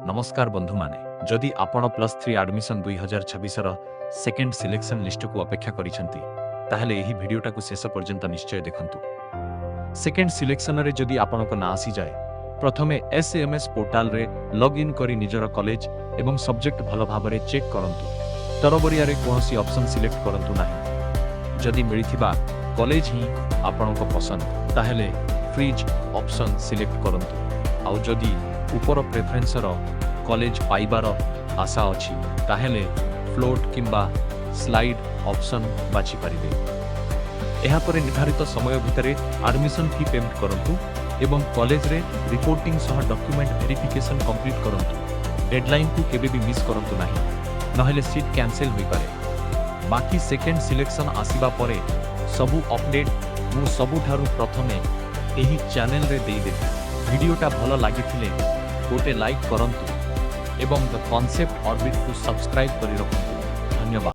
नमस्कार बंधु माने जदि आपण +3 एडमिशन 2026 सेकेंड सिलेक्शन लिस्ट को अपेक्षा करिसंती ताहले एही वीडियोटा को शेष पर्यंत निश्चय देखंतु। सेकेंड सिलेक्शन रे जदि आपण को ना आसी जाए प्रथमे एसएमएस पोर्टल रे लॉग इन करी निजर कॉलेज एवं सब्जेक्ट भलो भाबरे चेक करंतु। तरबरिया रे कोनोसी ऑप्शन सिलेक्ट करंतु नाही। जदि मिलिथिबा कॉलेज ही आपण को पसंद ताहले फ्रीज ऑप्शन सिलेक्ट करंतु। आउ जदि ऊपर प्रेफरेंस रो कॉलेज पाइबार आशा अछि ताहेले फ्लोट किंबा स्लाइड ऑप्शन बाछि परिबे। एहा परे निर्धारित समय भितरे एडमिशन फी पेमेंट करंतु एवं कॉलेज रे रिपोर्टिंग सह डॉक्यूमेंट वेरिफिकेशन कंप्लीट करंतु। डेडलाइन को केबे भी मिस करंतु नाही नहेले सीट कैंसिल होई पारे। बाकी सेकेंड सिलेक्शन आसीबा परे सबु अपडेट मु सबु थारु प्रथमे एही चैनल रे देई देबी। वीडियोटा भलो लागिथिले गोटे लाइक करंतु एवं द कॉन्सेप्ट ऑर्बिट को सब्सक्राइब करि रखंतु। धन्यवाद।